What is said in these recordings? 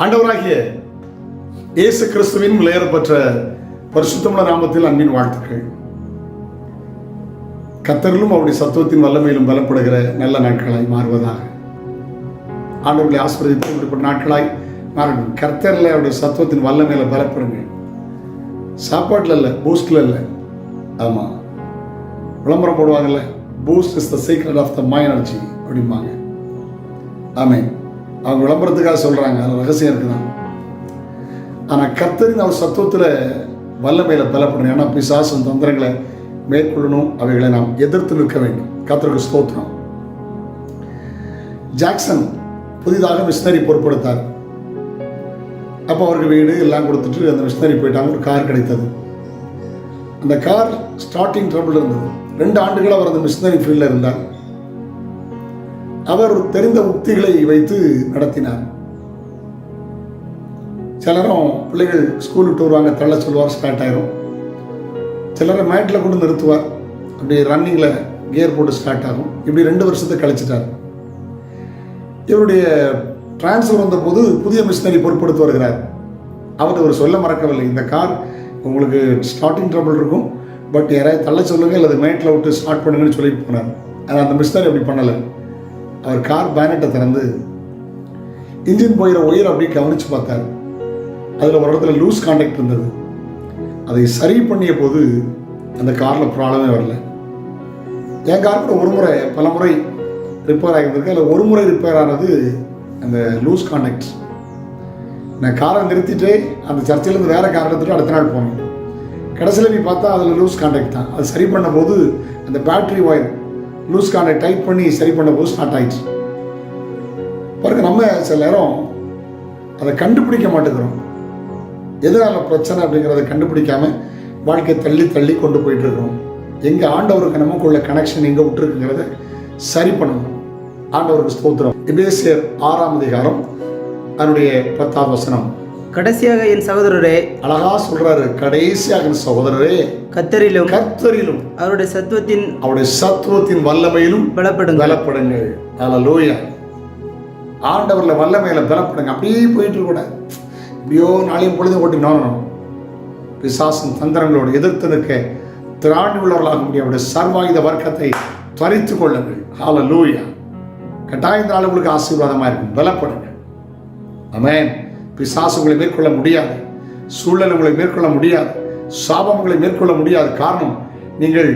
ஆண்டவராகிய இயேசு கிறிஸ்துவின் விலையேறப்பெற்ற பரிசுத்தமுள்ள நாமத்தில் அன்பின் வாழ்த்துக்கள். கர்த்தரிலும் அவருடைய சத்துவத்தின் வல்லமையிலும் பலப்படுகிற நல்ல நாட்களாய் மாறுவதாக. ஆண்டவர்களை ஆசீர்வதித்து இப்படிப்பட்ட நாட்களாய் மாறணும். கர்த்தரில் அவருடைய சத்துவத்தின் வல்லமையில பலப்படுங்க. சாப்பாட்டில் இல்லை, பூஸ்டில் இல்லை. ஆமாம், விளம்பரம் போடுவாங்கல்ல, Boost is the secret of the my energy அப்படிம்பாங்க. ஆமென். அவங்க விளம்பரத்துக்காக சொல்கிறாங்க, அதில் ரகசியம் இருக்குதான். ஆனால் கர்த்தரின் அவர் சத்துவத்தில் வல்லமையில பலப்படணும். ஏன்னா பிசாசின் தந்திரங்களை மேற்கொள்ளணும், அவைகளை நாம் எதிர்த்து நிற்க வேண்டும். கர்த்தருக்கு ஸ்தோத்திரம். ஜாக்சன் புதிதாக மிஷினரி பொறுப்படுத்தார். அப்போ அவருக்கு வீடு எல்லாம் கொடுத்துட்டு அந்த மிஷினரி போயிட்டாங்க. ஒரு கார் கிடைத்தது. அந்த கார் ஸ்டார்டிங் ட்ரபிள் இருந்தது. 2 ஆண்டுகள் அவர் அந்த மிஷினரி ஃபீல்டில் இருந்தார். அவர் தெரிந்த உக்திகளை வைத்து நடத்தினார். சிலரும் பிள்ளைகள் ஸ்கூல் விட்டு வருவாங்க, தள்ள சொல்லுவார், ஸ்டார்ட் ஆயிரும். சிலரை மேட்டில் கொண்டு நிறுத்துவார், அப்படி ரன்னிங்கில் கியர் போட்டு ஸ்டார்ட் ஆகும். இப்படி 2 வருஷத்தை கழிச்சிட்டார். இவருடைய டிரான்ஸ்ஃபர் வந்த போது புதிய மிஷினரி பொறுப்படுத்தி வருகிறார். அவர் சொல்ல மறக்கவில்லை, இந்த கார் உங்களுக்கு ஸ்டார்டிங் ட்ரபிள் இருக்கும், பட் யாராவது தள்ள சொல்லுங்க அல்லது மேட்டில் விட்டு ஸ்டார்ட் பண்ணுங்கன்னு சொல்லிட்டு போனார். ஆனால் அந்த மிஷினரி அப்படி பண்ணலை. அவர் கார் பேனட்டை திறந்து இன்ஜின் போயிற ஒயர் அப்படியே கவனித்து பார்த்தார். அதில் ஒரு இடத்துல லூஸ் கான்டாக்ட் இருந்தது. அதை சரி பண்ணிய போது அந்த காரில் ப்ராப்ளமே வரல. என் கார் கூட ஒரு முறை பல முறை ரிப்பேர் ஆகியிருந்திருக்கு. அதில் ஒரு முறை ரிப்பேர் ஆனது அந்த லூஸ் கான்டாக்ட். நான் காரை நிறுத்திட்டு அந்த சர்ச்சையிலேருந்து வேறு கார் எடுத்துகிட்டு அடுத்த நாள் போனேன். கடைசியில் நீ பார்த்தா அதில் லூஸ் கான்டாக்ட் தான். அது சரி பண்ண போது அந்த battery wire loose contact tight பண்ணி சரி பண்ண போது ஸ்டார்ட் ஆயிடுச்சு. பாருங்க, நம்ம சில நேரம் அதை கண்டுபிடிக்க மாட்டேங்கிறோம். எதனால பிரச்சனை அப்படிங்கிறத கண்டுபிடிக்காம வாழ்க்கையை தள்ளி தள்ளி கொண்டு போயிட்டு இருக்கிறோம். எங்கே ஆண்டவருக்கு நமக்குள்ள கனெக்ஷன் எங்கே விட்டுருக்குங்கிறத சரி பண்ணணும். ஆண்டவருக்கு ஸ்தோத்திரம். எபேசியர் 6ஆம் அதிகாரம் அதனுடைய 10ஆம் வசனம். கடைசியாக என் சகோதரரே, அழகா சொல்றாரு, கடைசியாக என் சகோதரரே, கர்த்தரிலும் அவருடைய சத்துவத்தின் வல்லமையிலும் பலப்படுங்கள். ஹல்லேலூயா. ஆண்டவர்ல வல்லமையில பலப்படுங்க. அப்படியே போயிட்டு கூட இப்படியோ நாளையும் பொழுது ஓட்டினோம். பிசாசின் தந்திரங்களோடு எதிர்த்து நிற்க திராணி உள்ளவர்களாக முடியும். அவருடைய சர்வாயுத வர்க்கத்தை பறித்து கொள்ளுங்கள். ஹல்லேலூயா. கட்டாயம் நாள் உங்களுக்கு ஆசீர்வாதமா இருக்கும். பலப்படுங்க. ஆமென். பிசாசு உங்களை மேற்கொள்ள முடியாது, சூழல் உங்களை மேற்கொள்ள முடியாது, சாபம் உங்களை மேற்கொள்ள முடியாது. காரணம், நீங்கள்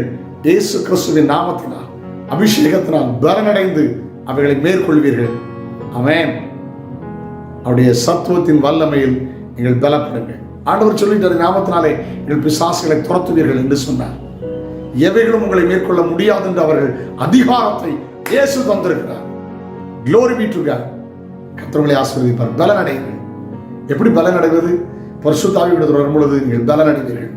இயேசு கிறிஸ்துவின் நாமத்தினால் அபிஷேகத்தினால் பலனடைந்து அவைகளை மேற்கொள்வீர்கள். ஆமென். அவருடைய சத்துவத்தின் வல்லமையில் நீங்கள் பலப்படுங்கள். ஆண்டவர் சொல்லிட்டாரு, நாமத்தினாலே நீங்கள் பிசாசுகளை துரத்துவீர்கள் என்று சொன்னார். எவைகளும் உங்களை மேற்கொள்ள முடியாது என்று அவர்கள் அதிகாரத்தை இயேசு தந்திருக்கிறார். Glory be to God. கர்த்தர்களை ஆசீர்வதிப்பார். பலனடைங்கள். எப்படி பலன் அடைவது? பரிசுத்த ஆவியிடத்தில் வரும்பொழுது நீங்கள் பலன் அடைவீர்கள்.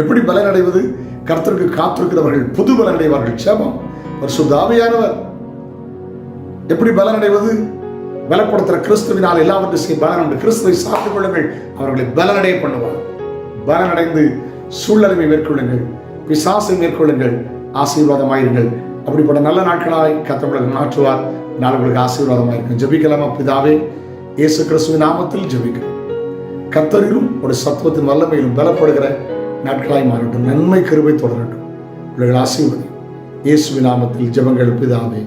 எப்படி பலன் அடைவது? கர்த்தருக்கு காத்திருக்கிறவர்கள் புது பலன் அடைவார்கள். சேபம் பரிசுத்த ஆவியானவர். எப்படி பலன் அடைவது? பலப்படுத்துகிற கிறிஸ்துவினால் எல்லாவற்றையும் செய்ய பலன் உண்டு. கிறிஸ்துவை சாப்பிட்டுக் கொள்ளுங்கள், அவர்களை பலனடைய பண்ணுவார். பலனடைந்து சூழ்நிலையை மேற்கொள்ளுங்கள், பிசாசை மேற்கொள்ளுங்கள், ஆசீர்வாதமாயிருங்கள். அப்படிப்பட்ட நல்ல நாட்களாய் கர்த்தர் மாற்றுவார். நாளுக்கு ஆசீர்வாதமாயிருக்கும். ஜெபிக்கலாமா? பிதாவே, இயேசு கிறிஸ்துவின் நாமத்தில் ஜெபிக்கிறோம். கர்த்தரிலும் ஒரு சத்துவத்தின் வல்லமையிலும் பலப்படுகிற நாட்களாய் மாறட்டும். நன்மை கிருபை தொடரட்டும். உங்கள் ஆசீர்வாதம் இயேசுவின் நாமத்தில் ஜெபங்கள் பிதாவே.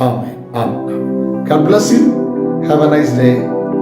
ஆமென். ஆமென். God bless you. Have a nice day.